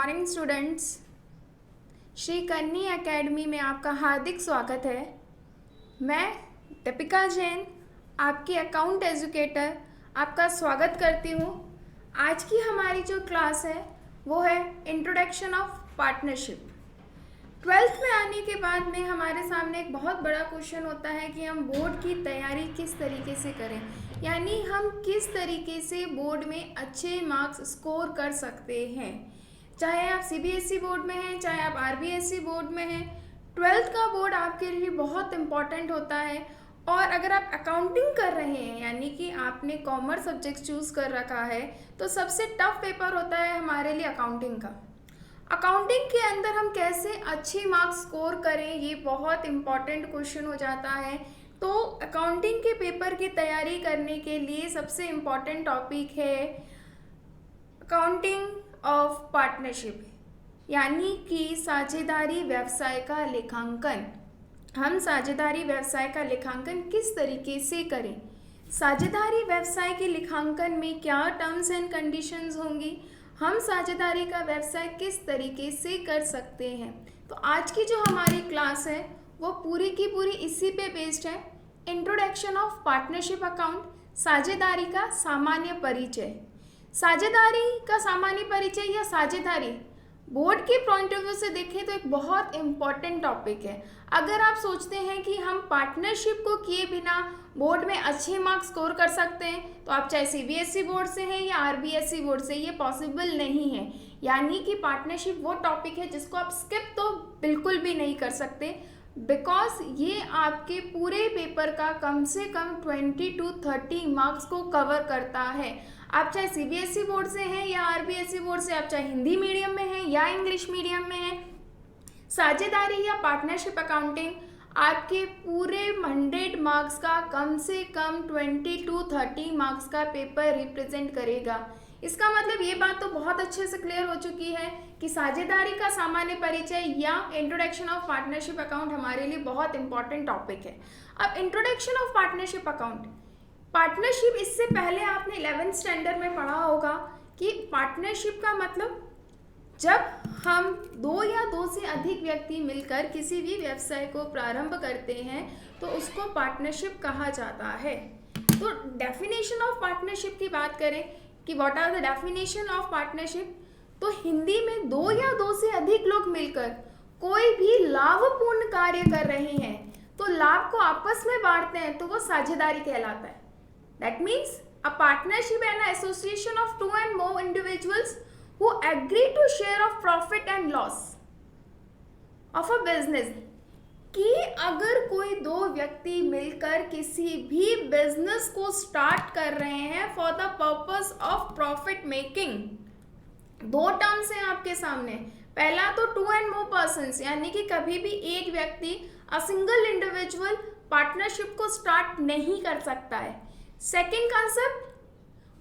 Morning students. Shri कन्नी academy में आपका हार्दिक स्वागत है। मैं दीपिका जैन, आपकी अकाउंट एजुकेटर, आपका स्वागत करती हूँ। आज की हमारी जो क्लास है वो है इंट्रोडक्शन ऑफ पार्टनरशिप। 12th में आने के बाद में हमारे सामने एक बहुत बड़ा क्वेश्चन होता है कि हम बोर्ड की तैयारी किस तरीके से करें, यानी हम किस तरीके से बोर्ड में अच्छे मार्क्स स्कोर कर सकते हैं। चाहे आप सीबीएसई बोर्ड में हैं, चाहे आप आरबीएसई बोर्ड में हैं, 12th का बोर्ड आपके लिए बहुत इम्पॉर्टेंट होता है। और अगर आप अकाउंटिंग कर रहे हैं, यानी कि आपने कॉमर्स सब्जेक्ट चूज़ कर रखा है, तो सबसे टफ पेपर होता है हमारे लिए अकाउंटिंग का। अकाउंटिंग के अंदर हम कैसे अच्छी मार्क्स स्कोर करें, ये बहुत इम्पॉर्टेंट क्वेश्चन हो जाता है। तो अकाउंटिंग के पेपर की तैयारी करने के लिए सबसे इम्पॉर्टेंट टॉपिक है अकाउंटिंग ऑफ पार्टनरशिप, यानी कि साझेदारी व्यवसाय का लेखांकन। हम साझेदारी व्यवसाय का लेखांकन किस तरीके से करें, साझेदारी व्यवसाय के लेखांकन में क्या टर्म्स एंड कंडीशंस होंगी, हम साझेदारी का व्यवसाय किस तरीके से कर सकते हैं। तो आज की जो हमारी क्लास है वो पूरी की पूरी इसी पे बेस्ड है। इंट्रोडक्शन ऑफ पार्टनरशिप अकाउंट, साझेदारी का सामान्य परिचय। साझेदारी का सामान्य परिचय या साझेदारी बोर्ड के पॉइंट ऑफ व्यू से देखें तो एक बहुत इम्पॉर्टेंट टॉपिक है। अगर आप सोचते हैं कि हम पार्टनरशिप को किए बिना बोर्ड में अच्छे मार्क्स स्कोर कर सकते हैं, तो आप चाहे सीबीएसई बोर्ड से हैं या आरबीएसई बोर्ड से, ये पॉसिबल नहीं है। यानी कि पार्टनरशिप वो टॉपिक है जिसको आप स्किप तो बिल्कुल भी नहीं कर सकते, बिकॉज ये आपके पूरे पेपर का कम से कम 20 to 30 मार्क्स को कवर करता है। आप चाहे सीबीएसई बोर्ड से हैं या आरबीएसई बोर्ड से, आप चाहे हिंदी मीडियम में हैं या इंग्लिश मीडियम में हैं, साझेदारी या पार्टनरशिप अकाउंटिंग आपके पूरे 100 मार्क्स का कम से कम 20 to 30 मार्क्स का पेपर रिप्रेजेंट करेगा। इसका मतलब ये बात तो बहुत अच्छे से क्लियर हो चुकी है कि साझेदारी का सामान्य परिचय या इंट्रोडक्शन ऑफ पार्टनरशिप अकाउंट हमारे लिए बहुत इंपॉर्टेंट टॉपिक है। अब introduction of partnership account, partnership, इससे पहले आपने 11th स्टैंडर्ड में पढ़ा होगा कि पार्टनरशिप का मतलब जब हम दो या दो से अधिक व्यक्ति मिलकर किसी भी व्यवसाय को प्रारंभ करते हैं तो उसको पार्टनरशिप कहा जाता है। तो डेफिनेशन ऑफ पार्टनरशिप की बात करें कि what are the definition of partnership, तो हिंदी में दो या दो से अधिक लोग मिलकर कोई भी लाभपूर्ण कार्य कर रहे हैं तो लाभ को आपस में बांटते हैं तो वो साझेदारी कहलाता है। That means a partnership and association of 2 and more individuals who agree to share of profit and loss of a business। कि अगर कोई दो व्यक्ति मिलकर किसी भी बिजनेस को स्टार्ट कर रहे हैं for the purpose of profit making, दो टर्म्स हैं आपके सामने। पहला तो 2 and more persons, यानी कि कभी भी एक व्यक्ति अ सिंगल इंडिविजुअल पार्टनरशिप को स्टार्ट नहीं कर सकता है। सेकेंड कंसेप्ट,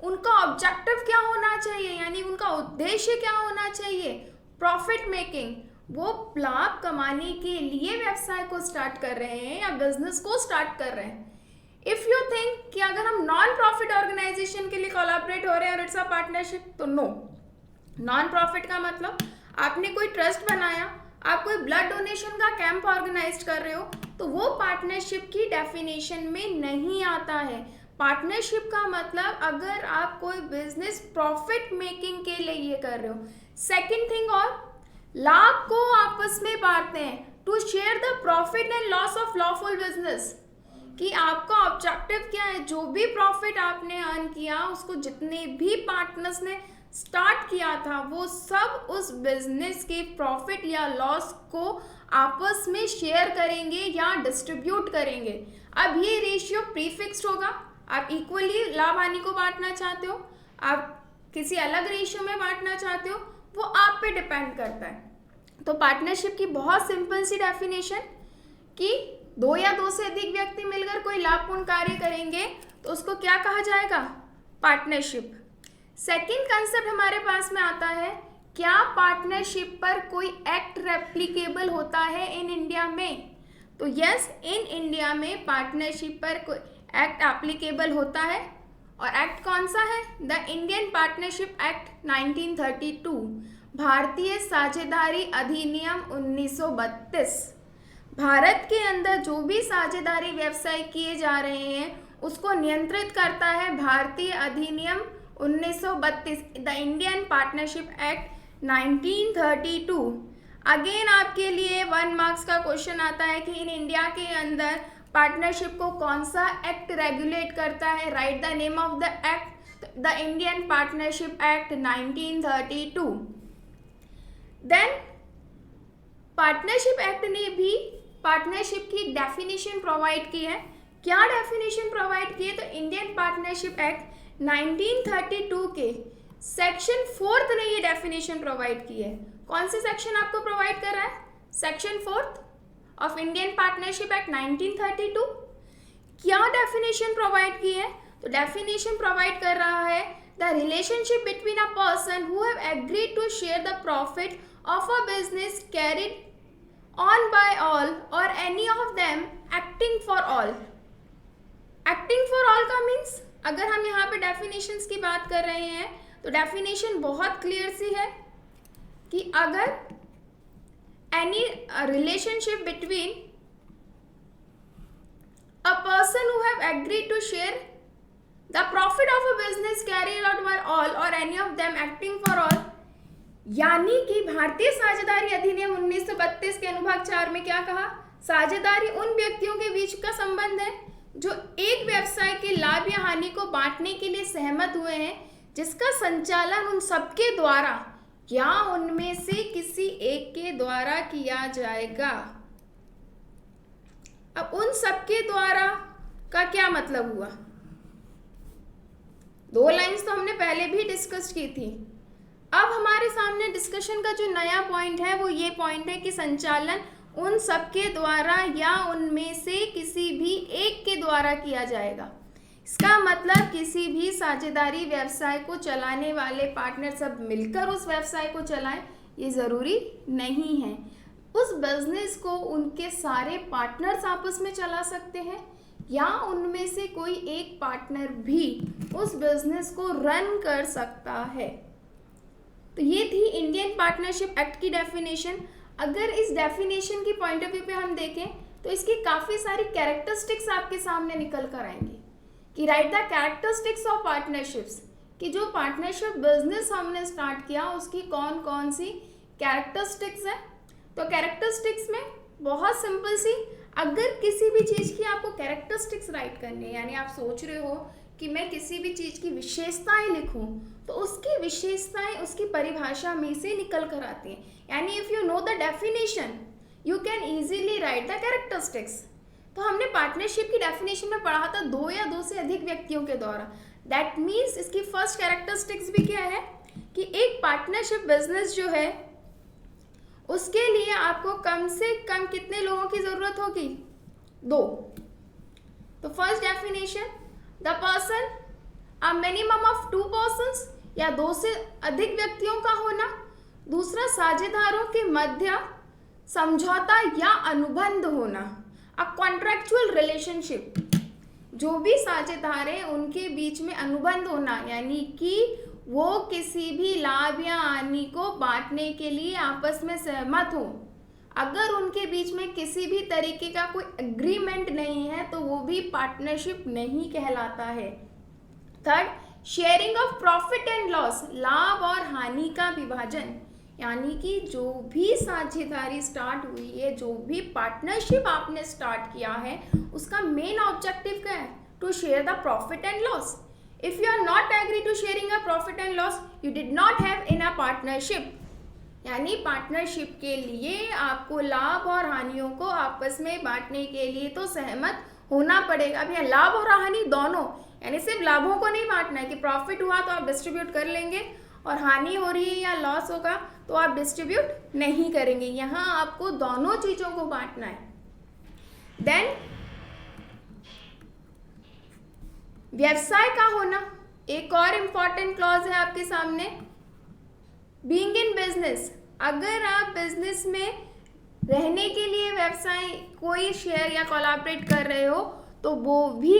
उनका ऑब्जेक्टिव क्या होना चाहिए, यानी उनका उद्देश्य क्या होना चाहिए, प्रॉफिट मेकिंग, वो लाभ कमाने के लिए व्यवसाय को स्टार्ट कर रहे हैं या बिजनेस को स्टार्ट कर रहे हैं। इफ यू थिंक कि अगर हम नॉन प्रॉफिट ऑर्गेनाइजेशन के लिए कोलैबोरेट हो रहे हैं और इट्स अ पार्टनरशिप, तो नो। नॉन प्रॉफिट का मतलब आपने कोई ट्रस्ट बनाया, आप कोई ब्लड डोनेशन का कैंप ऑर्गेनाइज कर रहे हो, तो वो पार्टनरशिप की डेफिनेशन में नहीं आता है। पार्टनरशिप का मतलब अगर आप कोई बिजनेस प्रॉफिट मेकिंग के लिए कर रहे हो। सेकंड थिंग, और लाभ को आपस में बांटते हैं, to share the profit and loss of lawful business, कि आपका ऑब्जेक्टिव क्या है, जो भी प्रॉफिट आपने अर्न किया उसको जितने भी पार्टनर्स ने स्टार्ट किया था वो सब उस बिजनेस के प्रॉफिट या लॉस को आपस में शेयर करेंगे या डिस्ट्रीब्यूट करेंगे। अब ये रेशियो प्रीफिक्स्ड होगा, आप इक्वली लाभ हानि को बांटना चाहते हो, आप किसी अलग रेशियो में बांटना चाहते हो, वो आप पे डिपेंड करता है। तो पार्टनरशिप की बहुत सिंपल सी डेफिनेशन कि दो या दो से अधिक व्यक्ति मिलकर कोई लाभपूर्ण कार्य करेंगे तो उसको क्या कहा जाएगा, पार्टनरशिप। सेकंड कंसेप्ट हमारे पास में आता है, क्या पार्टनरशिप पर कोई एक्ट रेप्लिकेबल होता है इन इंडिया में, तो यस, इन इंडिया में पार्टनरशिप पर कोई एक्ट एप्लीकेबल होता है। और एक्ट कौन सा है, द इंडियन पार्टनरशिप एक्ट 1932। भारतीय साझेदारी अधिनियम 1932 भारत के अंदर जो भी साझेदारी व्यवसाय किए जा रहे हैं उसको नियंत्रित करता है भारतीय अधिनियम 1932, the Indian partnership act 1932। Again आपके लिए 1 मार्क्स का क्वेश्चन आता है कि इन इंडिया के अंदर पार्टनरशिप को कौन सा एक्ट रेगुलेट करता है। Write the name of the act, the Indian partnership act 1932। Then partnership act ने भी पार्टनरशिप की डेफिनेशन प्रोवाइड की है। क्या डेफिनेशन प्रोवाइड की है? तो इंडियन पार्टनरशिप एक्ट 1932 के सेक्शन 4 ने ये डेफिनेशन प्रोवाइड की है। कौन से सेक्शन आपको प्रोवाइड कर रहा है? Section 4 of Indian partnership act 1932। क्या डेफिनेशन प्रोवाइड की है? तो डेफिनेशन प्रोवाइड कर रहा है the relationship between a person who have agreed to share the profit of a business carried on by all or any of them acting for all. Acting for all का means, अगर हम यहाँ पे definitions की बात कर रहे हैं तो डेफिनेशन बहुत क्लियर सी है कि अगर any relationship between a person who have agreed to share the profit of a business carried out by all or any of them acting for all, यानी कि भारतीय साझेदारी अधिनियम 1932 के अनुभाग 4 में क्या कहा? साझेदारी उन व्यक्तियों के बीच का संबंध है जो एक व्यवसाय के लाभ या हानि को बांटने के लिए सहमत हुए हैं, जिसका संचालन उन सबके द्वारा या उनमें से किसी एक के द्वारा किया जाएगा। अब उन सबके द्वारा का क्या मतलब हुआ? 2 लाइंस तो हमने पहले भी डिस्कस की थी। अब हमारे सामने डिस्कशन का जो नया पॉइंट है वो ये पॉइंट है कि संचालन उन सबके द्वारा या उनमें से किसी भी एक के द्वारा किया जाएगा। इसका मतलब किसी भी साझेदारी व्यवसाय को चलाने वाले पार्टनर सब मिलकर उस व्यवसाय को चलाएं, ये ज़रूरी नहीं है। उस बिजनेस को उनके सारे पार्टनर्स आपस में चला सकते हैं या उनमें से कोई एक पार्टनर भी उस बिजनेस को रन कर सकता है। तो ये थी इंडियन पार्टनरशिप एक्ट की डेफिनेशन। अगर इस डेफिनेशन की पॉइंट ऑफ व्यू पे हम देखें तो इसकी काफ़ी सारी कैरेक्टरिस्टिक्स आपके सामने निकल कर आएंगी कि right the characteristics of partnerships, कि जो पार्टनरशिप बिजनेस हमने स्टार्ट किया उसकी कौन कौन सी कैरेक्टरिस्टिक्स है। तो कैरेक्टरिस्टिक्स में बहुत सिंपल सी, अगर किसी भी चीज़ की आपको कैरेक्टरिस्टिक्स राइट करनी है, यानी आप सोच रहे हो कि मैं किसी भी चीज़ की विशेषताएं लिखूं, तो उसकी विशेषताएं उसकी परिभाषा में से निकल कर आती हैं। यानी if you know the definition you can easily right the characteristics. तो हमने पार्टनरशिप की डेफिनेशन में पढ़ा था 2 या 2 से अधिक व्यक्तियों के द्वारा। दैट मीन्स इसकी फर्स्ट कैरेक्टरिस्टिक्स भी क्या है कि एक पार्टनरशिप बिजनेस जो है उसके लिए आपको कम से कम कितने लोगों की ज़रूरत होगी? 2। तो first definition, the person, a minimum of 2 persons, या 2 से अधिक व्यक्तियों का होना। दूसरा, साझेदारों के मध्य समझौता या अनुबंध होना, अ कॉन्ट्रैक्चुअल रिलेशनशिप। जो भी साझेदार हैं उनके बीच में अनुबंध होना, यानी कि वो किसी भी लाभ या हानि को बांटने के लिए आपस में सहमत हो। अगर उनके बीच में किसी भी तरीके का कोई एग्रीमेंट नहीं है तो वो भी पार्टनरशिप नहीं कहलाता है। Third, sharing of profit and loss, लाभ और हानि का विभाजन, यानी कि जो भी साझेदारी स्टार्ट हुई है, जो भी पार्टनरशिप आपने स्टार्ट किया है, उसका मेन ऑब्जेक्टिव क्या है? To share the profit and loss. If you are not agree to sharing a profit and loss, you did not have in a partnership. यानी पार्टनरशिप के लिए आपको लाभ और हानियों को आपस में बांटने के लिए तो सहमत होना पड़ेगा। अब यहाँ लाभ और हानि दोनों, यानी सिर्फ लाभों को नहीं बांटना है कि प्रॉफिट हुआ तो आप डिस्ट्रीब्यूट कर लेंगे और हानि हो रही है या लॉस होगा तो आप डिस्ट्रीब्यूट नहीं करेंगे। यहाँ आपको दोनों चीज़ों को बांटना है। देन व्यवसाय का होना, एक और इम्पॉर्टेंट क्लॉज है आपके सामने, बीइंग इन बिजनेस। अगर आप बिजनेस में रहने के लिए व्यवसाय कोई शेयर या कोलैबोरेट कर रहे हो तो वो भी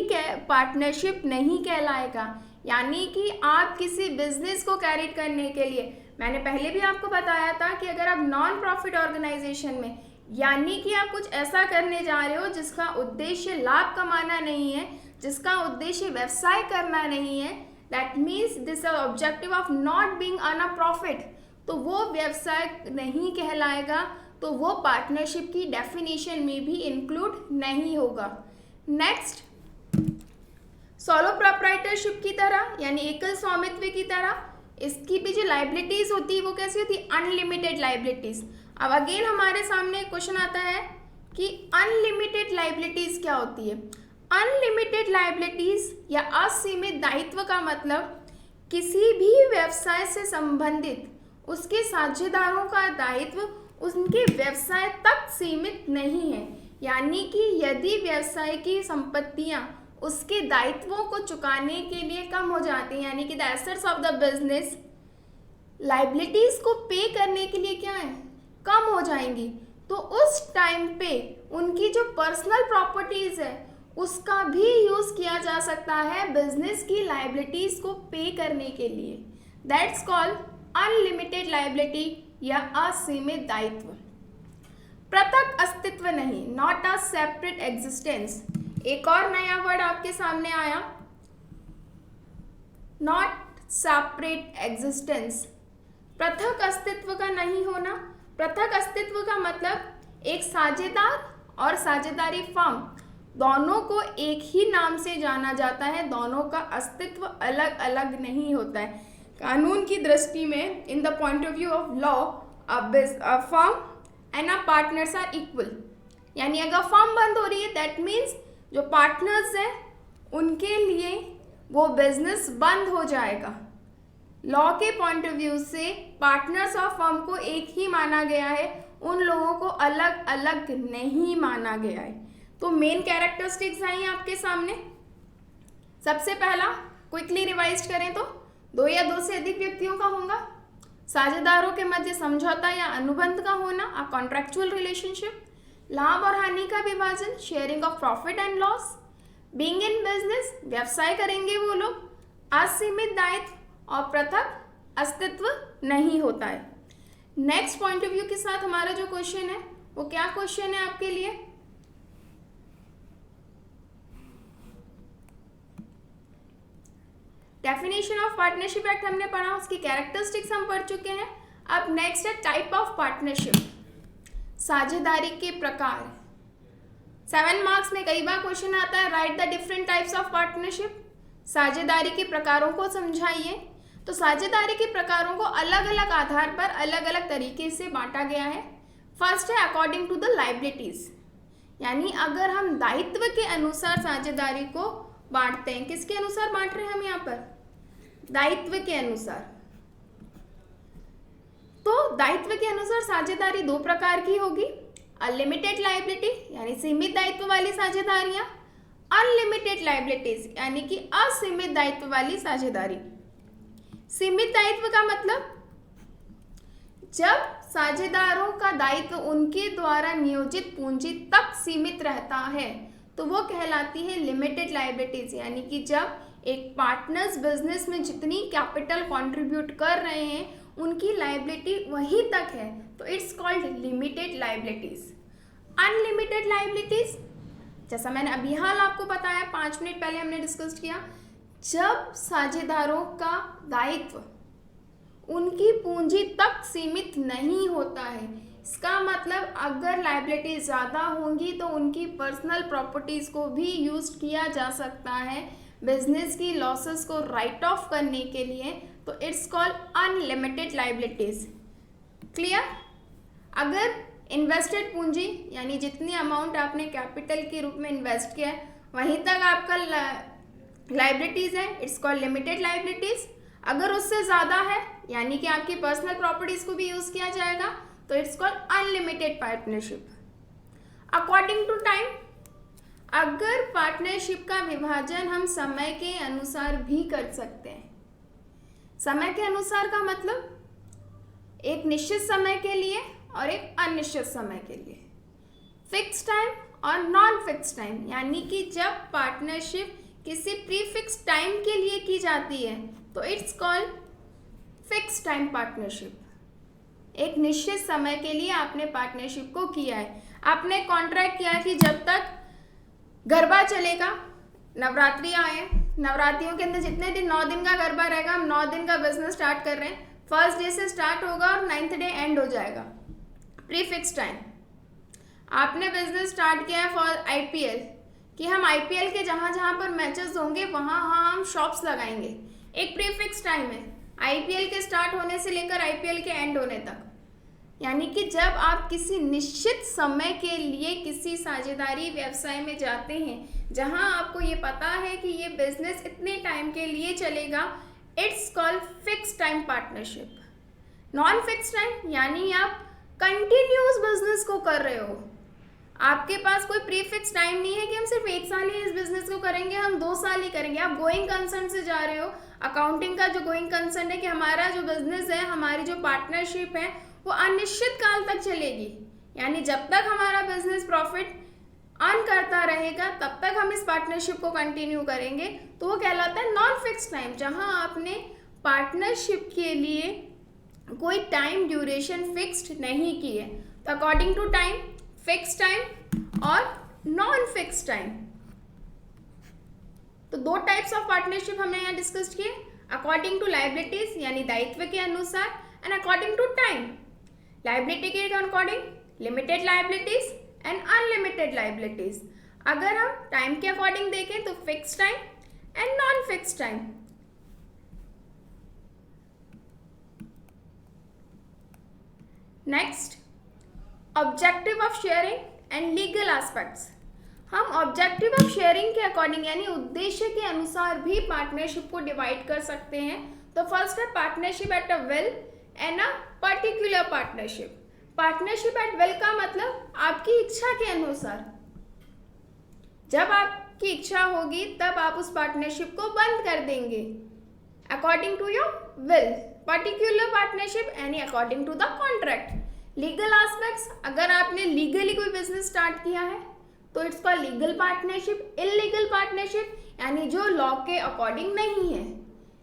पार्टनरशिप नहीं कहलाएगा। यानी कि आप किसी बिजनेस को कैरी करने के लिए मैंने पहले भी आपको बताया था कि अगर आप नॉन प्रॉफिट ऑर्गेनाइजेशन में, यानी कि आप कुछ ऐसा करने जा रहे हो जिसका उद्देश्य लाभ कमाना नहीं है, जिसका उद्देश्य व्यवसाय करना नहीं है, that means this objective of not being earn a profit, तो वो व्यवसाय नहीं कहलाएगा, तो वो पार्टनरशिप की डेफिनेशन में भी इंक्लूड नहीं होगा। नेक्स्ट, सोलो प्रोप्राइटरशिप की तरह यानी एकल स्वामित्व की तरह इसकी भी जो लाइबिलिटीज होती है वो कैसी होती है? Unlimited liabilities. अब अगेन हमारे सामने क्वेश्चन आता है कि अनलिमिटेड लाइबिलिटीज क्या होती है? अनलिमिटेड लाइबिलिटीज या असीमित दायित्व का मतलब किसी भी व्यवसाय से संबंधित उसके साझेदारों का दायित्व उनके व्यवसाय तक सीमित नहीं है, यानी कि यदि व्यवसाय की संपत्तियां उसके दायित्वों को चुकाने के लिए कम हो जाती हैं, यानी कि the assets of the business liabilities को पे करने के लिए क्या है? कम हो जाएंगी, तो उस टाइम पे उनकी जो पर्सनल प्रॉपर्टीज है उसका भी यूज किया जा सकता है बिजनेस की लाइबिलिटीज को पे करने के लिए। दैट्स कॉल्ड अनलिमिटेड लाइबिलिटी या असीमित दायित्व। पृथक अस्तित्व नहीं, नॉट अ सेपरेट एग्जिस्टेंस। एक और नया वर्ड आपके सामने आया, नॉट सेपरेट एग्जिस्टेंस। पृथक अस्तित्व का नहीं होना। पृथक अस्तित्व का मतलब एक साझेदार और साझेदारी फर्म दोनों को एक ही नाम से जाना जाता है, दोनों का अस्तित्व अलग अलग नहीं होता है। कानून की दृष्टि में, in the point of view of law, a firm and a partners are equal, यानी अगर फर्म बंद हो रही है दैट मीन्स जो पार्टनर्स हैं उनके लिए वो बिजनेस बंद हो जाएगा। लॉ के पॉइंट ऑफ व्यू से पार्टनर्स ऑफ फर्म को एक ही माना गया है, उन लोगों को अलग अलग नहीं माना गया है। तो मेन कैरेक्टरिस्टिक्स आई हैं आपके सामने। सबसे पहला क्विकली रिवाइज करें तो दो या दो से अधिक व्यक्तियों का होगा, साझेदारों के मध्य समझौता या अनुबंध का होना, अ कॉन्ट्रैक्चुअल रिलेशनशिप, लाभ और हानि का विभाजन, sharing of profit and loss, being in business, व्यवसाय करेंगे वो लोग, असीमित दायित्व और पृथक अस्तित्व नहीं होता है। नेक्स्ट पॉइंट ऑफ व्यू के साथ हमारा जो क्वेश्चन है वो क्या क्वेश्चन है आपके लिए? डेफिनेशन ऑफ पार्टनरशिप एक्ट हमने पढ़ा, उसकी कैरेक्टरिस्टिक्स हम पढ़ चुके हैं। अब नेक्स्ट है टाइप ऑफ पार्टनरशिप, साझेदारी के प्रकार। 7 मार्क्स में कई बार क्वेश्चन आता है, write the different types of partnership, साझेदारी के प्रकारों को समझाइए। तो साझेदारी के प्रकारों को अलग अलग आधार पर अलग अलग तरीके से बांटा गया है। फर्स्ट है अकॉर्डिंग टू द लाइबिलिटीज, यानी अगर हम दायित्व के अनुसार साझेदारी को बांटते हैं, किसके अनुसार बांट रहे हैं हम यहाँ पर? दायित्व के अनुसार। तो दायित्व के अनुसार साझेदारी 2 प्रकार की होगी, अनलिमिटेड लाइबिलिटी यानी सीमित दायित्व वाली साझेदारियां, अनलिमिटेड लाइबिलिटीज यानी कि असीमित दायित्व वाली साझेदारी। सीमित दायित्व का मतलब जब साझेदारों का दायित्व उनके द्वारा नियोजित पूंजी तक सीमित रहता है तो वो कहलाती है लिमिटेड लाइबिलिटीज, यानी कि जब एक पार्टनर्स बिजनेस में जितनी कैपिटल कंट्रीब्यूट कर रहे हैं उनकी लाइबिलिटी वहीं तक है, तो it's called limited liabilities. Unlimited liabilities, जैसा मैंने अभी हाल आपको बताया, 5 मिनट पहले हमने डिस्कस किया, जब साझेदारों का दायित्व उनकी पूंजी तक सीमित नहीं होता है। इसका मतलब अगर लायबिलिटी ज़्यादा होंगी तो उनकी पर्सनल प्रॉपर्टीज़ को भी यूज किया जा सकता है बिजनेस की लॉसेस को राइट ऑफ करने के लिए, तो it's called unlimited liabilities. Clear? अगर इन्वेस्टेड पूंजी यानी जितनी अमाउंट आपने कैपिटल के रूप में इन्वेस्ट किया है वहीं तक आपका लायबिलिटीज है, इट्स कॉल्ड लिमिटेड लायबिलिटीज। अगर उससे ज़्यादा है यानी कि आपकी पर्सनल प्रॉपर्टीज़ को भी यूज़ किया जाएगा तो it's called unlimited partnership. According to time, अगर पार्टनरशिप का विभाजन हम समय के अनुसार भी कर सकते हैं। समय के अनुसार का मतलब एक निश्चित समय के लिए और एक अनिश्चित समय के लिए, फिक्स टाइम और नॉन फिक्स टाइम, यानी कि जब पार्टनरशिप किसी प्री फिक्स टाइम के लिए की जाती है तो it's called fix time partnership, एक निश्चित समय के लिए आपने पार्टनरशिप को किया है, आपने कॉन्ट्रैक्ट किया कि जब तक गरबा चलेगा, नवरात्रि आए, नवरात्रियों के अंदर जितने दिन 9 दिन का गरबा रहेगा, हम 9 दिन का बिजनेस स्टार्ट कर रहे हैं, फर्स्ट डे से स्टार्ट होगा और 9th डे एंड हो जाएगा, प्री फिक्स टाइम। आपने बिजनेस स्टार्ट किया है फॉर आईपीएल कि हम आईपीएल के जहाँ जहाँ पर मैचेस होंगे वहाँ हम शॉप्स लगाएंगे, एक प्री फिक्स टाइम है आईपीएल के स्टार्ट होने से लेकर आईपीएल के एंड होने तक। यानी कि जब आप किसी निश्चित समय के लिए किसी साझेदारी व्यवसाय में जाते हैं जहां आपको ये पता है कि ये बिजनेस इतने टाइम के लिए चलेगा, it's called fix time partnership. Non fix time यानी आप कंटिन्यूस बिजनेस को कर रहे हो, आपके पास कोई प्री फिक्स टाइम नहीं है कि हम सिर्फ 1 साल ही इस बिजनेस को करेंगे, हम 2 साल ही करेंगे। आप गोइंग कंसर्न से जा रहे हो, अकाउंटिंग का जो गोइंग कंसर्न है कि हमारा जो बिजनेस है, हमारी जो पार्टनरशिप है वो अनिश्चित काल तक चलेगी, यानी जब तक हमारा बिजनेस प्रॉफिट अर्न करता रहेगा तब तक हम इस पार्टनरशिप को कंटिन्यू करेंगे। तो वो कहलाता है नॉन फिक्स टाइम, जहां आपने पार्टनरशिप के लिए कोई टाइम ड्यूरेशन फिक्स्ड नहीं की है। तो according to time, fix time और नॉन फिक्स टाइम, तो 2 टाइप्स ऑफ पार्टनरशिप हमने यहाँ डिस्कस किए, अकॉर्डिंग टू लायबिलिटीज यानी दायित्व के अनुसार and according to time. Liability के according limited liabilities and unlimited liabilities. अगर हम टाइम के अकॉर्डिंग देखें तो fix time and non fix time. Next, objective of sharing and legal aspects. हम ऑब्जेक्टिव ऑफ शेयरिंग के अकॉर्डिंग यानी उद्देश्य के अनुसार भी पार्टनरशिप को डिवाइड कर सकते हैं। तो फर्स्ट है partnership at a will and a particular partnership. Partnership at will का मतलब आपकी इच्छा के अनुसार, जब आपकी इच्छा होगी तब आप उस पार्टनरशिप को बंद कर देंगे, according to your will. Particular partnership यानी according to the contract. Legal aspects, अगर आपने लीगली कोई बिजनेस स्टार्ट किया है तो it's called legal partnership. Illegal partnership यानी जो लॉ के अकॉर्डिंग नहीं है।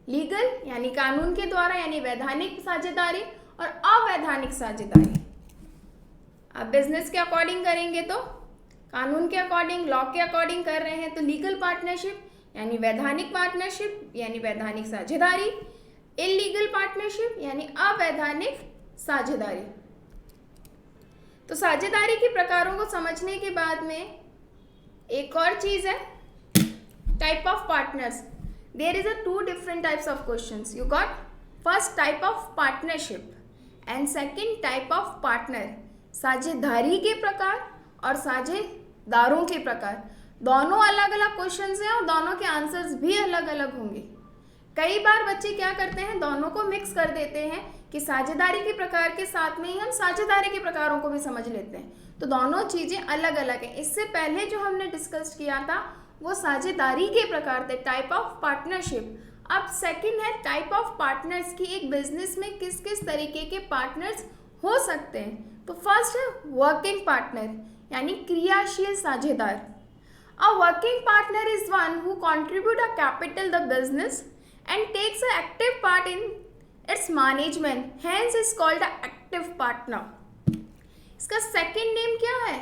लीगल यानी कानून के द्वारा यानी वैधानिक साझेदारी, और अवैधानिक साझेदारी आप बिजनेस के अकॉर्डिंग करेंगे तो कानून के अकॉर्डिंग, लॉ के अकॉर्डिंग कर रहे हैं तो लीगल पार्टनरशिप यानी वैधानिक पार्टनरशिप यानी वैधानिक साझेदारी। इल्लीगल पार्टनरशिप यानी अवैधानिक साझेदारी। तो साझेदारी के प्रकारों को समझने के बाद में एक और चीज है type of partners. There is a 2 different types of questions. You got first type of partnership and second type of partner. साझेदारी के प्रकार और साझेदारों के प्रकार, दोनों अलग अलग क्वेश्चंस हैं और दोनों के आंसर्स भी अलग अलग होंगे। कई बार बच्चे क्या करते हैं, दोनों को मिक्स कर देते हैं कि साझेदारी के प्रकार के साथ में ही हम साझेदारी के प्रकारों को भी समझ लेते हैं, तो दोनों चीज़ें अलग अलग हैं। इससे पहले जो हमने डिस्कस किया था वो साझेदारी के प्रकार थे, टाइप ऑफ पार्टनरशिप। अब सेकंड है टाइप ऑफ पार्टनर्स की एक बिजनेस में किस किस तरीके के पार्टनर्स हो सकते हैं। तो फर्स्ट है वर्किंग पार्टनर यानी क्रियाशील साझेदार। A working partner is one who contribute a capital the business and takes an active part in its management, hence is called a active partner. इसका सेकंड नेम क्या है,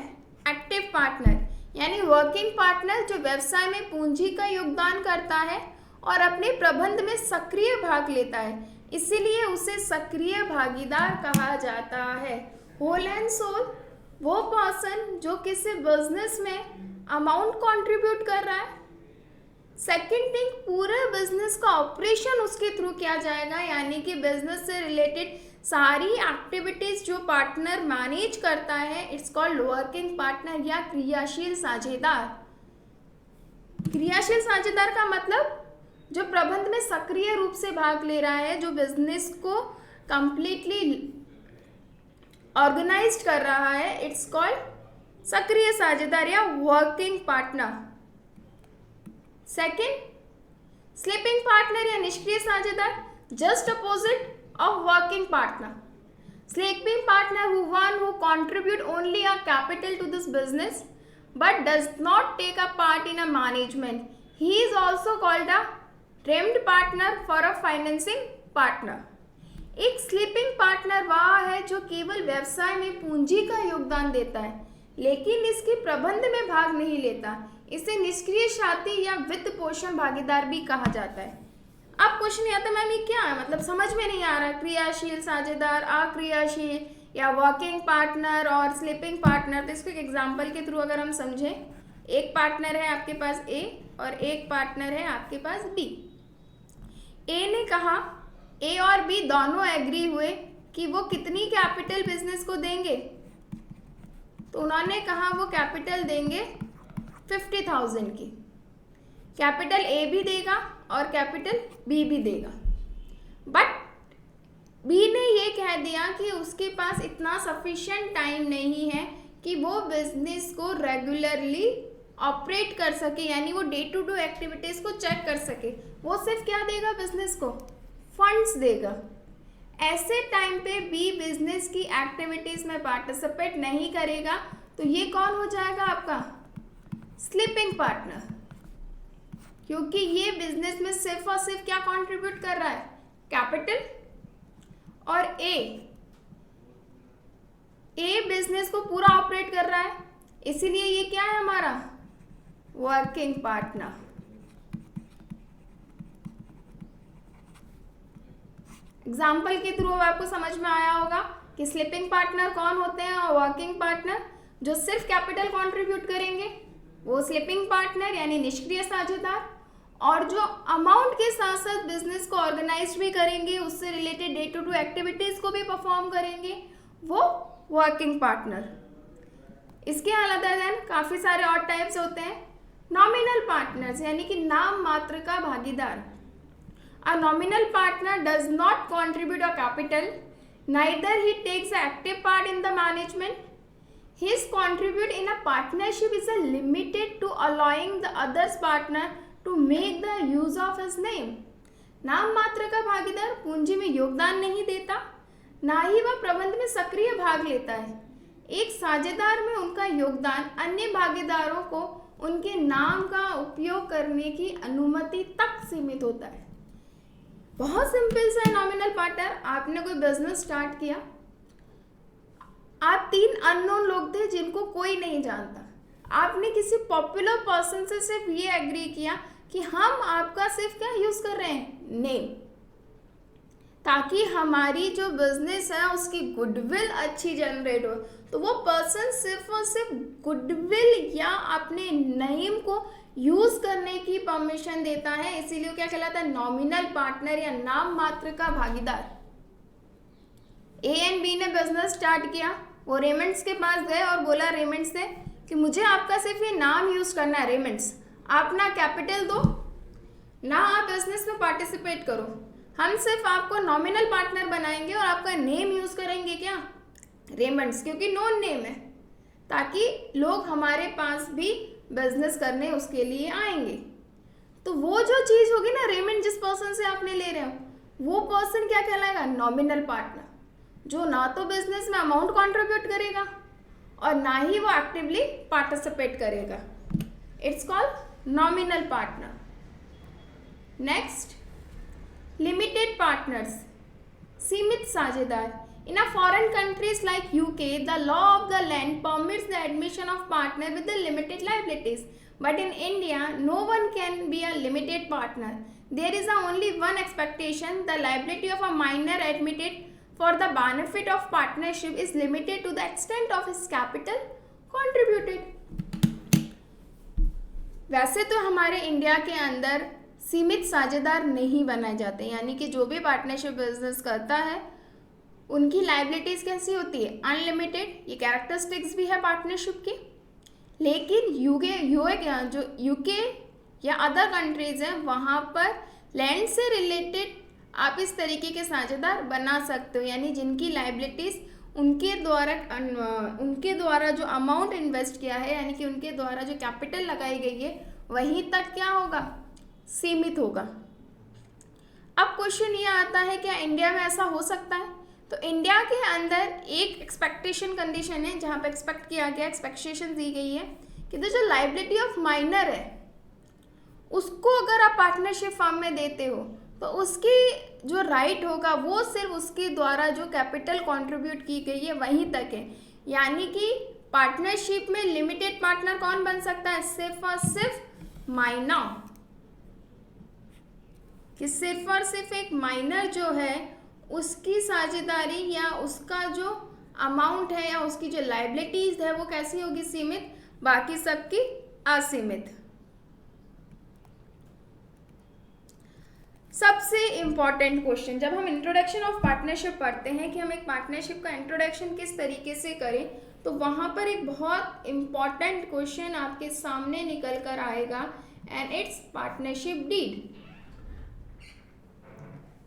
एक्टिव पार्टनर, यानी working partner जो व्यवसाय में पूंजी का योगदान करता है और अपने प्रबंध में सक्रिय भाग लेता है, इसीलिए उसे सक्रिय भागीदार कहा जाता है। होल एंड सोल वो पर्सन जो किसी बिजनेस में अमाउंट कंट्रीब्यूट कर रहा है। सेकेंड थिंग, पूरे बिजनेस का ऑपरेशन उसके थ्रू किया जाएगा, यानी कि बिजनेस से रिलेटेड सारी एक्टिविटीज जो पार्टनर मैनेज करता है, इट्स कॉल्ड वर्किंग पार्टनर या क्रियाशील साझेदार। क्रियाशील साझेदार का मतलब जो प्रबंध में सक्रिय रूप से भाग ले रहा है, जो बिजनेस को कंप्लीटली ऑर्गेनाइज्ड कर रहा है, इट्स कॉल्ड सक्रिय साझेदार या working partner. Second, sleeping partner या निष्क्रिय साझेदार, just opposite of working partner. Sleeping partner who contribute only a capital to this business but does not take a part in a management. He is also called a trimmed partner for a financing partner. एक sleeping partner वह है जो केवल व्यवसाय में पूंजी का योगदान देता है लेकिन इसके प्रबंध में भाग नहीं लेता। इसे निष्क्रिय साथी या वित्त पोषण भागीदार भी कहा जाता है। अब क्वेश्चन नहीं आता मैम ये क्या है, मतलब समझ में नहीं आ रहा। क्रियाशील साझेदार, अक्रियाशील या वर्किंग पार्टनर और स्लीपिंग पार्टनर। तो इसको एक एग्जाम्पल के थ्रू अगर हम समझें, एक पार्टनर है आपके पास ए और एक पार्टनर है आपके पास बी। ए ने कहा, ए और बी दोनों एग्री हुए कि वो कितनी कैपिटल बिजनेस को देंगे। तो उन्होंने कहा वो कैपिटल देंगे 50,000 की। कैपिटल ए भी देगा और कैपिटल बी भी देगा। बट बी ने ये कह दिया कि उसके पास इतना सफिशिएंट टाइम नहीं है कि वो बिजनेस को रेगुलरली ऑपरेट कर सके, यानी वो डे टू डे एक्टिविटीज को चेक कर सके। वो सिर्फ क्या देगा बिजनेस को, फंड्स देगा। ऐसे टाइम पे बी बिजनेस की एक्टिविटीज में पार्टिसिपेट नहीं करेगा तो ये कौन हो जाएगा आपका स्लीपिंग पार्टनर, क्योंकि ये बिजनेस में सिर्फ और सिर्फ क्या कंट्रीब्यूट कर रहा है, कैपिटल। और ए बिजनेस को पूरा ऑपरेट कर रहा है, इसीलिए ये क्या है हमारा वर्किंग पार्टनर। एग्जाम्पल के थ्रू आपको समझ में आया होगा कि स्लीपिंग पार्टनर कौन होते हैं और वर्किंग पार्टनर जो सिर्फ कैपिटल कंट्रीब्यूट करेंगे वो स्लीपिंग पार्टनर यानी निष्क्रिय साझेदार, और जो अमाउंट के साथ साथ बिजनेस को ऑर्गेनाइज भी करेंगे, उससे related day to day activities को भी परफॉर्म करेंगे, वो वर्किंग पार्टनर। इसके अलावा देन काफ़ी सारे और टाइप्स होते हैं। नॉमिनल पार्टनर्स यानी कि नाम मात्र का भागीदार। A nominal partner does not contribute a capital, neither he takes an active part in the management. His contribute in a partnership is limited to allowing the other's partner to make the use of his name. नाम मात्र का भागीदार पूंजी में योगदान नहीं देता, ना ही वह प्रबंध में सक्रिय भाग लेता है। एक साझेदार में उनका योगदान अन्य भागीदारों को उनके नाम का उपयोग करने की अनुमति तक सीमित होता है। बहुत सिंपल सा नॉमिनल पार्टनर। आपने कोई बिजनेस स्टार्ट किया, आप 3 अननोन लोग थे जिनको कोई नहीं जानता। आपने किसी पॉपुलर पर्सन से सिर्फ ये एग्री किया कि हम आपका सिर्फ क्या यूज कर रहे हैं, नेम, ताकि हमारी जो बिजनेस है उसकी गुडविल अच्छी जनरेट हो। तो वो पर्सन सिर्फ और सिर्फ गुडविल या अपने नेम को यूज करने की परमिशन देता है, इसीलिए क्या कहलाता है नॉमिनल पार्टनर या नाम मात्र का भागीदार। ए एंड बी ने बिजनेस स्टार्ट किया, वो रेमंड्स के पास गए और बोला रेमंड्स से कि मुझे आपका सिर्फ ये नाम यूज करना है रेमंड्स, आप ना कैपिटल दो ना आप बिजनेस में पार्टिसिपेट करो, हम सिर्फ आपको नॉमिनल पार्टनर बनाएंगे और आपका नेम यूज करेंगे क्या, रेमंड्स, क्योंकि नोन नेम है, ताकि लोग हमारे पास भी बिजनेस करने उसके लिए आएंगे। तो वो जो चीज होगी ना रेमंड जिस पर्सन से आपने ले रहे हो, वो पर्सन क्या कहलाएगा नॉमिनल पार्टनर, जो ना तो बिजनेस में अमाउंट कंट्रीब्यूट करेगा और ना ही वो एक्टिवली पार्टिसिपेट करेगा। It's called nominal partner. Next, limited partners, सीमित साझेदार। In a foreign countries like UK, the law of the land permits the admission of partner with the limited liabilities. But in India, no one can be a limited partner. There is only one expectation: the liability of a minor admitted for the benefit of partnership is limited to the extent of his capital contributed. वैसे तो हमारे India के अंदर सीमित साझेदार नहीं बनाए जाते, यानी कि जो भी पार्टनरशिप बिजनेस करता है उनकी लाइबिलिटीज कैसी होती है, अनलिमिटेड। ये कैरेक्टरिस्टिक्स भी है पार्टनरशिप की। लेकिन यूके या अदर कंट्रीज हैं, वहाँ पर लैंड से रिलेटेड आप इस तरीके के साझेदार बना सकते हो, यानी जिनकी लाइबिलिटीज उनके द्वारा जो अमाउंट इन्वेस्ट किया है, यानी कि उनके द्वारा जो कैपिटल लगाई गई है वहीं तक क्या होगा, सीमित होगा। अब क्वेश्चन ये आता है क्या इंडिया में ऐसा हो सकता है? तो इंडिया के अंदर एक एक्सपेक्टेशन कंडीशन है जहाँ पे एक्सपेक्ट किया गया, एक्सपेक्टेशन दी गई है कि जो लाइबिलिटी ऑफ माइनर है उसको अगर आप पार्टनरशिप फॉर्म में देते हो तो उसकी जो राइट होगा वो सिर्फ उसके द्वारा जो कैपिटल कंट्रीब्यूट की गई है वहीं तक है। यानी कि पार्टनरशिप में लिमिटेड पार्टनर कौन बन सकता है? सिर्फ और सिर्फ माइनर, कि सिर्फ और सिर्फ एक माइनर जो है उसकी साझेदारी या उसका जो अमाउंट है या उसकी जो लायबिलिटीज है वो कैसी होगी? सीमित, बाकी सबकी असीमित। सबसे इम्पॉर्टेंट क्वेश्चन, जब हम इंट्रोडक्शन ऑफ पार्टनरशिप पढ़ते हैं कि हम एक पार्टनरशिप का इंट्रोडक्शन किस तरीके से करें, तो वहाँ पर एक बहुत इम्पॉर्टेंट क्वेश्चन आपके सामने निकल कर आएगा, एंड इट्स पार्टनरशिप डीड,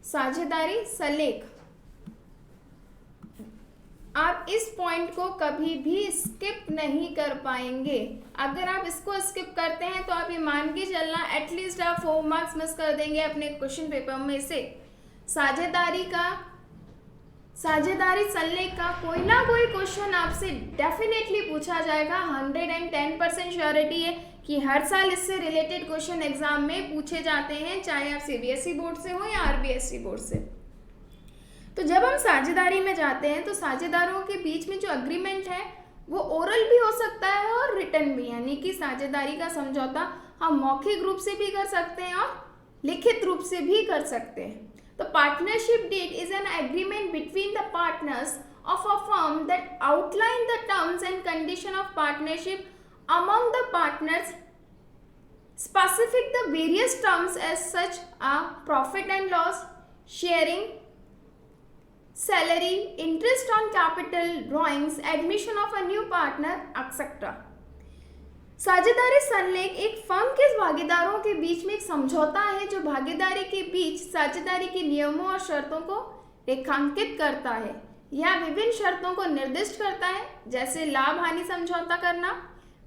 साझेदारी सलेख। आप इस पॉइंट को कभी भी स्किप नहीं कर पाएंगे। अगर आप इसको स्किप करते हैं तो आप ये मान के चलना एटलीस्ट आप 4 मार्क्स मिस कर देंगे अपने क्वेश्चन पेपर में से। साझेदारी सल्लेख का कोई ना कोई क्वेश्चन आपसे डेफिनेटली पूछा जाएगा। 110% श्योरिटी है कि हर साल इससे रिलेटेड क्वेश्चन एग्जाम में पूछे जाते हैं, चाहे आप सीबीएसई बोर्ड से हो या आरबीएसई बोर्ड से। तो जब हम साझेदारी में जाते हैं तो साझेदारों के बीच में जो अग्रीमेंट है वो ओरल भी हो सकता है और रिटन भी, यानी कि साझेदारी का समझौता हम मौखिक रूप से भी कर सकते हैं और लिखित रूप से भी कर सकते हैं। तो partnership deed is an agreement between the partners of a firm that outline the terms and condition of partnership among the partners, specific the various terms as such are profit and loss, sharing, salary, interest on capital, drawings, admission of a new partner, etc. साझेदारी संलेख एक firm के भागीदारों के बीच में एक समझौता है जो भागीदारी के बीच साझेदारी के नियमों और शर्तों को रेखांकित करता है या विभिन्न शर्तों को निर्दिष्ट करता है, जैसे लाभ हानि समझौता करना,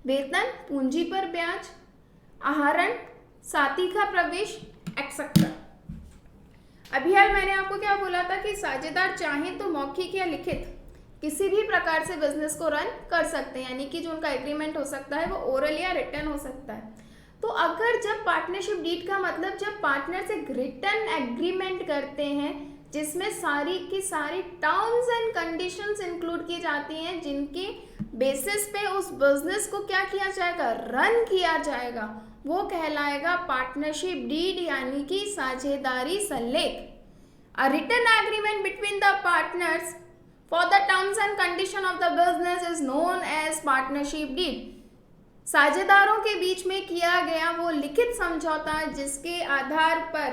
वेतन, पूंजी पर ब्याज, आहरण, साथी का प्रवेश, एक्सेट्रा। अभी हाल मैंने आपको क्या बोला था कि साझेदार चाहें तो मौखिक या लिखित किसी भी प्रकार से बिजनेस को रन कर सकते हैं, यानी कि जो उनका एग्रीमेंट हो सकता है वो ओरल या रिटन हो सकता है। तो अगर जब पार्टनरशिप डीड का मतलब जब पार्टनर्स एक रिटन एग्रीमेंट करते हैं जिसमें सारी की सारी टर्म्स एंड कंडीशंस इंक्लूड की जाती हैं जिनके बेसिस पे उस बिजनेस को क्या किया जाएगा? रन किया जाएगा, वो कहलाएगा पार्टनरशिप डीड, यानी कि साझेदारी सल्लेख। A written agreement between the partners for the terms and condition of the business is known as partnership deed. साझेदारों के बीच में किया गया वो लिखित समझौता जिसके आधार पर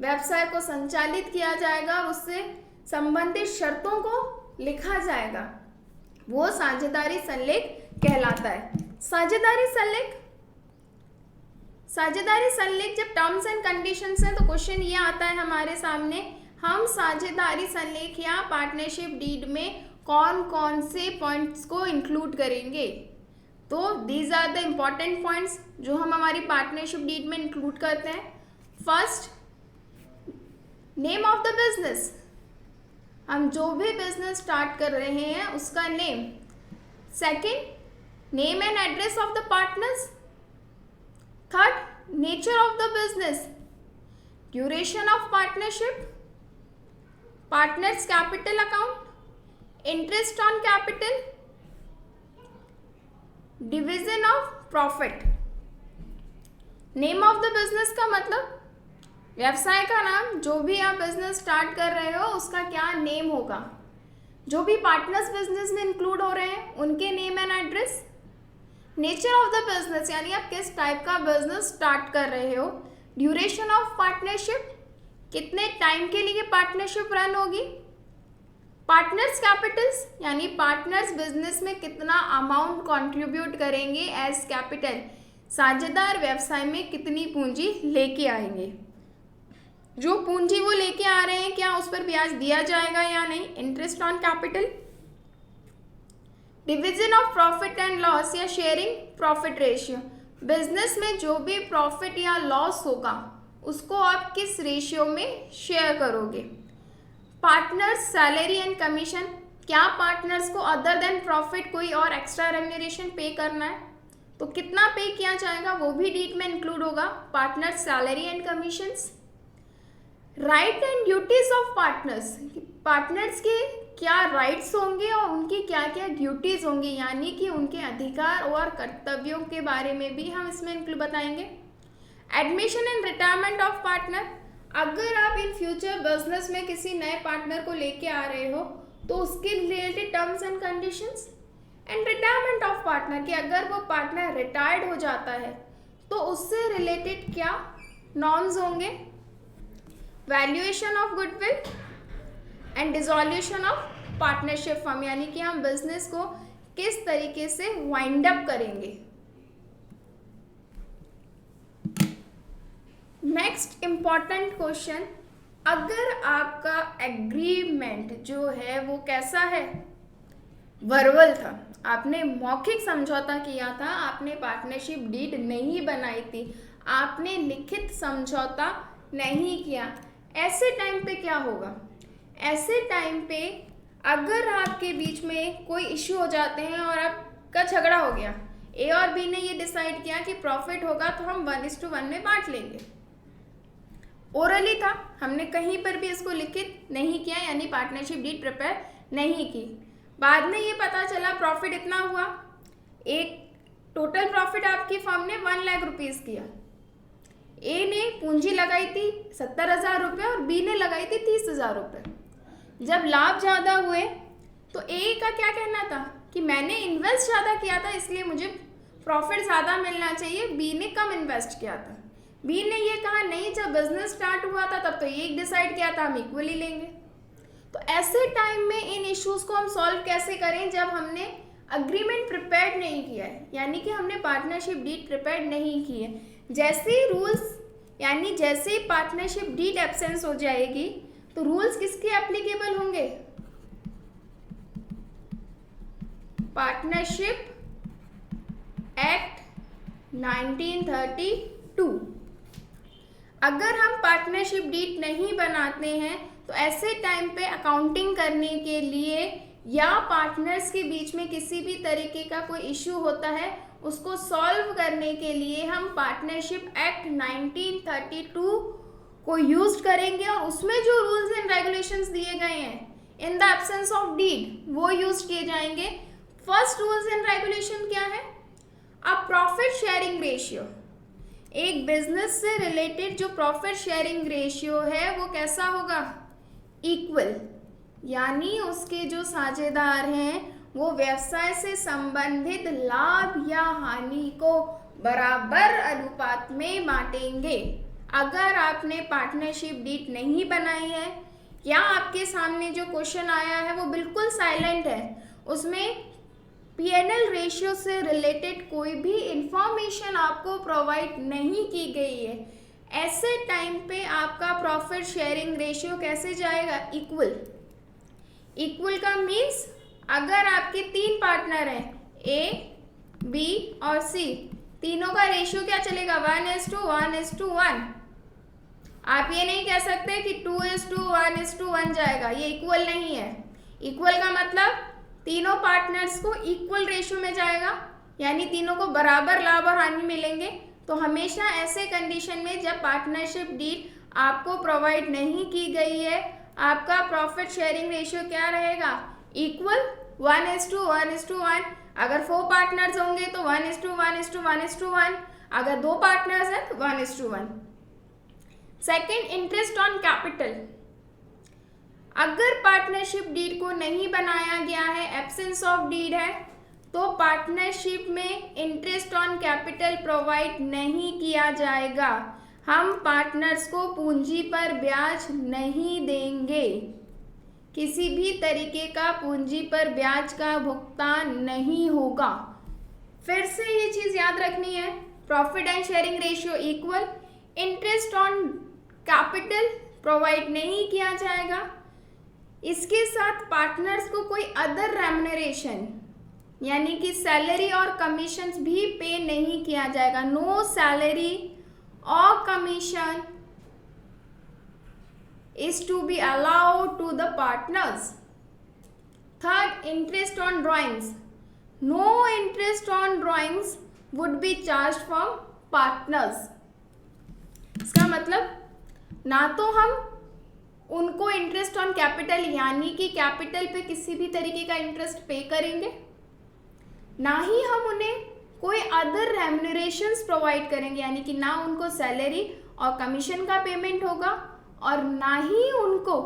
व्यवसाय को संचालित किया जाएगा और उससे संबंधित शर्तों को लिखा जाएगा, वो साझेदारी सल्लेख कहलाता है। साझेदारी सल्लेख जब टर्म्स एंड कंडीशंस हैं तो क्वेश्चन ये आता है हमारे सामने, हम साझेदारी सल्लेख या पार्टनरशिप डीड में कौन कौन से पॉइंट्स को इंक्लूड करेंगे। तो these are the important points जो हम हमारी पार्टनरशिप डीड में इंक्लूड करते हैं। First, name of the business, हम जो भी बिजनेस स्टार्ट कर रहे हैं उसका name. Second, name and address of the partners. Third, nature of the business, duration of partnership, partners capital account, interest on capital, division of profit. Name of the business का मतलब व्यवसाय का नाम, जो भी आप बिजनेस स्टार्ट कर रहे हो उसका क्या नेम होगा। जो भी पार्टनर्स बिजनेस में इंक्लूड हो रहे हैं उनके name and address. Nature of the business, यानी आप किस टाइप का बिजनेस स्टार्ट कर रहे हो। ड्यूरेशन ऑफ पार्टनरशिप, कितने टाइम के लिए पार्टनरशिप रन होगी। पार्टनर्स कैपिटल्स, यानी पार्टनर्स बिजनेस में कितना अमाउंट कंट्रीब्यूट करेंगे एज कैपिटल, साझेदार व्यवसाय में कितनी पूंजी लेके आएंगे। जो पूंजी वो लेके आ रहे हैं क्या उस पर ब्याज दिया जाएगा या नहीं, interest on capital. Division of profit and loss या शेयरिंग प्रॉफिट रेशियो, बिजनेस में जो भी प्रॉफिट या लॉस होगा उसको आप किस रेशियो में शेयर करोगे। पार्टनर्स सैलरी एंड कमीशन, क्या पार्टनर्स को अदर देन प्रॉफिट कोई और एक्स्ट्रा रेम्यूनरेशन पे करना है तो कितना पे किया जाएगा वो भी डीड में इंक्लूड होगा, partners salary and commissions. Right and duties of partners, partners के क्या राइट्स होंगे और उनकी क्या क्या ड्यूटीज होंगी, यानी कि उनके अधिकार और कर्तव्यों के बारे में भी हम इसमें इंक्लूड बताएंगे। Admission and retirement of partner, अगर आप इन फ्यूचर बिजनेस में किसी नए पार्टनर को लेके आ रहे हो तो उसके related terms and conditions. And retirement of partner, कि अगर वो पार्टनर रिटायर्ड हो जाता है तो उससे रिलेटेड क्या नॉर्म्स होंगे। Valuation of goodwill and dissolution of partnership firm, यानी कि हम बिजनेस को किस तरीके से वाइंड अप करेंगे। नेक्स्ट इंपॉर्टेंट क्वेश्चन, अगर आपका एग्रीमेंट जो है वो कैसा है, वर्बल था, आपने मौखिक समझौता किया था, आपने पार्टनरशिप डीड नहीं बनाई थी, आपने लिखित समझौता नहीं किया, ऐसे टाइम पे क्या होगा। ऐसे टाइम पे अगर आपके बीच में कोई इश्यू हो जाते हैं और आपका झगड़ा हो गया, ए और बी ने ये डिसाइड किया कि प्रॉफिट होगा तो हम 1:1 में बांट लेंगे, ओरली था, हमने कहीं पर भी इसको लिखित नहीं किया, यानी पार्टनरशिप डीड प्रिपेयर नहीं की। बाद में ये पता चला प्रॉफिट इतना हुआ, एक टोटल प्रॉफिट आपकी फर्म ने 1 लाख रुपीज़ किया, ए ने पूंजी लगाई थी 70,000 रुपये और बी ने लगाई थी 30,000 रुपये। जब लाभ ज़्यादा हुए तो ए का क्या कहना था कि मैंने इन्वेस्ट ज़्यादा किया था इसलिए मुझे प्रॉफिट ज़्यादा मिलना चाहिए, बी ने कम इन्वेस्ट किया था। बी ने ये कहा नहीं, जब बिजनेस स्टार्ट हुआ था तब तो ये डिसाइड किया था हम इक्वली लेंगे। तो ऐसे टाइम में इन इश्यूज़ को हम सॉल्व कैसे करें जब हमने अग्रीमेंट प्रिपेयर नहीं किया है, यानी कि हमने पार्टनरशिप डीड प्रिपेयर नहीं की है। जैसे ही रूल्स, यानी जैसे ही पार्टनरशिप डीड एब्सेंस हो जाएगी तो रूल्स किसके एप्लीकेबल होंगे, पार्टनरशिप एक्ट 1932। अगर हम पार्टनरशिप डीड नहीं बनाते हैं तो ऐसे टाइम पे अकाउंटिंग करने के लिए या पार्टनर्स के बीच में किसी भी तरीके का कोई इश्यू होता है उसको सॉल्व करने के लिए हम पार्टनरशिप एक्ट 1932 को यूज करेंगे और उसमें जो रूल्स एंड रेगुलेशंस दिए गए हैं in the absence of deed वो यूज किए जाएंगे। फर्स्ट रूल्स एंड रेगुलेशन क्या है, अ प्रॉफिट शेयरिंग रेशियो। एक बिजनेस से रिलेटेड जो प्रॉफिट शेयरिंग रेशियो है वो कैसा होगा, इक्वल, यानी उसके जो साझेदार हैं वो व्यवसाय से संबंधित लाभ या हानि को बराबर अनुपात में बांटेंगे। अगर आपने पार्टनरशिप डीड नहीं बनाई है या आपके सामने जो क्वेश्चन आया है वो बिल्कुल साइलेंट है, उसमें पीएनएल रेशियो से रिलेटेड कोई भी इंफॉर्मेशन आपको प्रोवाइड नहीं की गई है, ऐसे टाइम पे आपका प्रॉफिट शेयरिंग रेशियो कैसे जाएगा, इक्वल। इक्वल का मीन्स अगर आपके 3 पार्टनर हैं ए, बी और सी, तीनों का रेशियो क्या चलेगा, 1:1:1। आप ये नहीं कह सकते कि 2:1:1 जाएगा, ये इक्वल नहीं है। इक्वल का मतलब तीनों पार्टनर्स को इक्वल रेशियो में जाएगा, यानी तीनों को बराबर लाभ और हानि मिलेंगे। तो हमेशा ऐसे कंडीशन में जब पार्टनरशिप डीड आपको प्रोवाइड नहीं की गई है, आपका प्रॉफिट शेयरिंग रेशियो क्या रहेगा, इक्वल 1:1:1। अगर 4 पार्टनर्स होंगे तो 1:1:1। अगर 2 पार्टनर्स हैं तो 1:1। Second, interest on capital. अगर पार्टनरशिप डीड को नहीं बनाया गया है, एब्सेंस ऑफ डीड है, तो पार्टनरशिप में इंटरेस्ट ऑन कैपिटल प्रोवाइड नहीं किया जाएगा। हम पार्टनर्स को पूंजी पर ब्याज नहीं देंगे, किसी भी तरीके का पूंजी पर ब्याज का भुगतान नहीं होगा। फिर से ये चीज़ याद रखनी है, profit and sharing ratio equal, interest on capital provide नहीं किया जाएगा। इसके साथ पार्टनर्स को कोई अदर रेम्युनरेशन यानी कि सैलरी और कमीशंस भी पे नहीं किया जाएगा। नो सैलरी और commission is to be allowed to the partners. Third, interest on drawings. No interest on drawings would be charged from partners. इसका मतलब ना तो हम उनको इंटरेस्ट ऑन कैपिटल यानी कि कैपिटल पे किसी भी तरीके का इंटरेस्ट पे करेंगे, ना ही हम उन्हें कोई अदर रेम्यूनरेशंस प्रोवाइड करेंगे, यानी कि ना उनको सैलरी और कमीशन का पेमेंट होगा और ना ही उनको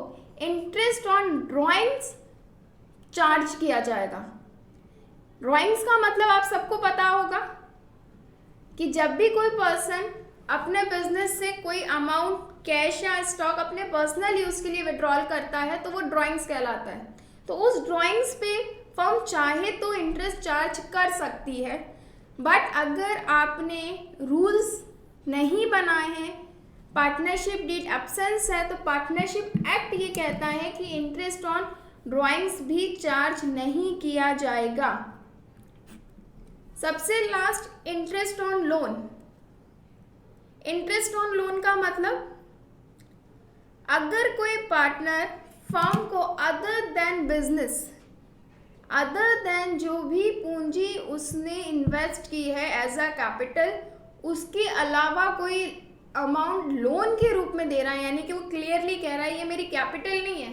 इंटरेस्ट ऑन ड्राइंग्स चार्ज किया जाएगा। ड्राइंग्स का मतलब आप सबको पता होगा कि जब भी कोई पर्सन अपने बिजनेस से कोई अमाउंट कैश या स्टॉक अपने पर्सनल यूज के लिए विड्रॉल करता है तो वो ड्राइंग्स कहलाता है। तो उस ड्राइंग्स पे फर्म चाहे तो इंटरेस्ट चार्ज कर सकती है, बट अगर आपने रूल्स नहीं बनाए हैं, पार्टनरशिप डीड एब्सेंस है, तो पार्टनरशिप एक्ट ये कहता है कि इंटरेस्ट ऑन ड्राइंग्स भी चार्ज नहीं किया जाएगा। सबसे last, interest on loan. Interest on loan का मतलब अगर कोई पार्टनर फर्म को other than business, other than जो भी पूंजी उसने इन्वेस्ट की है एज अ कैपिटल, उसके अलावा कोई अमाउंट लोन के रूप में दे रहा है, यानी कि वो क्लियरली कह रहा है ये मेरी कैपिटल नहीं है,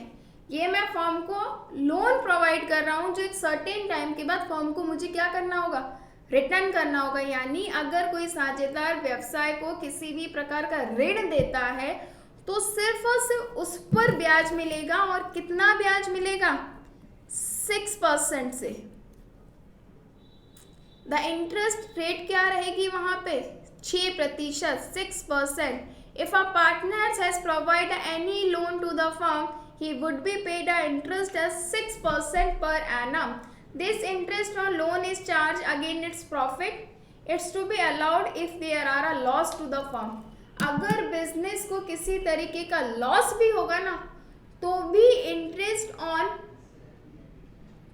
ये मैं फर्म को लोन प्रोवाइड कर रहा हूँ जो एक सर्टेन टाइम के बाद फर्म को मुझे क्या करना होगा, रिटर्न करना होगा। यानी अगर कोई साझेदार व्यवसाय को किसी भी प्रकार का ऋण देता है तो सिर्फ और सिर्फ उस पर ब्याज मिलेगा, और कितना ब्याज मिलेगा, 6% से। द इंटरेस्ट रेट क्या रहेगी वहां पे, 6%, 6%। If a partner has provide any loan to the firm, he would be paid a interest as 6% per annum. This interest on loan is charged against its profit. It's to be allowed if there are a loss to the firm. अगर business को किसी तरीके का loss भी होगा ना, तो भी इंटरेस्ट ऑन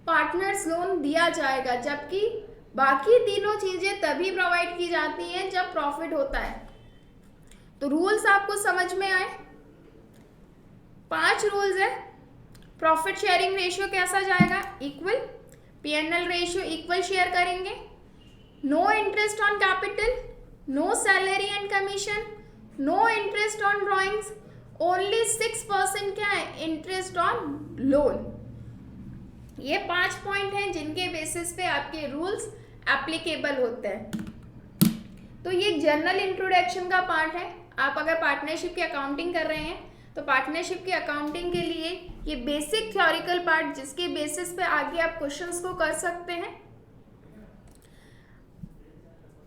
पार्टनर्स लोन दिया जाएगा, जबकि बाकी तीनों चीजें तभी प्रोवाइड की जाती हैं जब प्रॉफिट होता है। तो रूल्स आपको समझ में आए? 5 रूल्स है। प्रॉफिट शेयरिंग रेशियो कैसा जाएगा, equal. P&L ratio equal share करेंगे। No interest on capital, no salary and commission, no interest on drawings, only 6% क्या है, इंटरेस्ट ऑन लोन। ये 5 पॉइंट हैं जिनके बेसिस पे आपके रूल्स एप्लीकेबल होते हैं। तो ये जनरल इंट्रोडक्शन का पार्ट है। आप अगर पार्टनरशिप की अकाउंटिंग कर रहे हैं तो पार्टनरशिप की अकाउंटिंग के लिए ये बेसिक थ्योरिकल पार्ट, जिसके बेसिस पे आगे आप क्वेश्चंस को कर सकते हैं।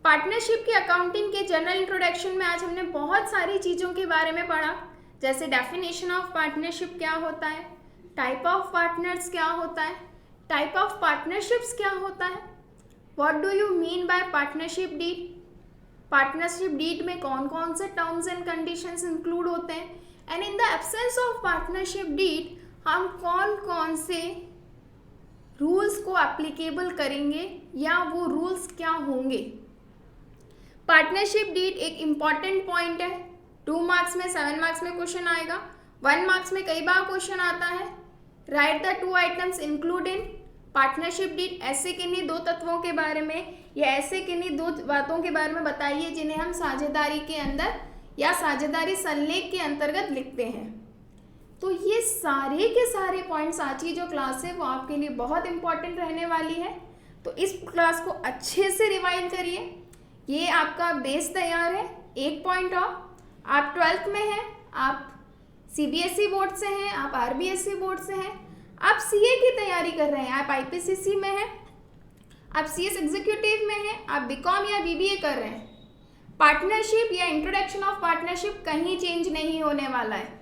पार्टनरशिप की अकाउंटिंग के जनरल इंट्रोडक्शन में आज हमने बहुत सारी चीज़ों के बारे में पढ़ा, जैसे डेफिनेशन ऑफ पार्टनरशिप क्या होता है, टाइप ऑफ पार्टनर्स क्या होता है, टाइप ऑफ पार्टनरशिप्स क्या होता है, what do you mean by partnership deed, partnership deed में कौन कौन से टर्म्स एंड कंडीशंस इंक्लूड होते हैं, and in the absence of partnership deed हम कौन कौन से रूल्स को एप्लीकेबल करेंगे या वो रूल्स क्या होंगे। पार्टनरशिप डीड एक इम्पॉर्टेंट पॉइंट है। 2 मार्क्स में, 7 मार्क्स में क्वेश्चन आएगा, 1 मार्क्स में कई बार क्वेश्चन आता है। Write the 2 items include in partnership deed. ऐसे किन्हीं 2 तत्वों के बारे में या ऐसे किन्हीं 2 बातों के बारे में बताइए जिन्हें हम साझेदारी के अंदर या साझेदारी संलेख के अंतर्गत लिखते हैं। तो ये सारे के सारे पॉइंट्स आज की जो क्लास है वो आपके लिए बहुत इंपॉर्टेंट रहने वाली है। तो इस क्लास को अच्छे से रिवाइज करिए। ये आपका बेस तैयार है। एक पॉइंट और, आप 12th में हैं, आप CBSE बोर्ड से हैं, आप RBSE बोर्ड से हैं, आप CA की तैयारी कर रहे हैं, आप IPCC में हैं, आप CS एग्जीक्यूटिव में हैं, आप BCom या BBA कर रहे हैं। पार्टनरशिप या इंट्रोडक्शन ऑफ पार्टनरशिप कहीं चेंज नहीं होने वाला है।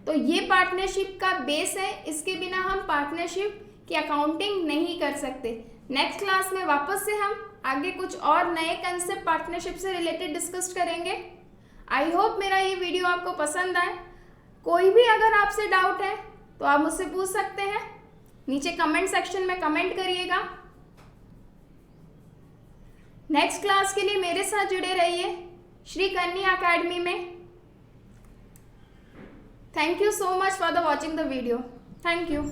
तो ये पार्टनरशिप का बेस है, इसके बिना हम पार्टनरशिप की अकाउंटिंग नहीं कर सकते। नेक्स्ट क्लास में वापस से हम आगे कुछ और नए कंसेप्ट पार्टनरशिप से रिलेटेड डिस्कस करेंगे। आई होप मेरा ये वीडियो आपको पसंद आए। कोई भी अगर आपसे डाउट है तो आप मुझसे पूछ सकते हैं, नीचे कमेंट सेक्शन में कमेंट करिएगा। नेक्स्ट क्लास के लिए मेरे साथ जुड़े रहिए श्री कन्या अकेडमी में। Thank you so much for the watching the video. Thank you.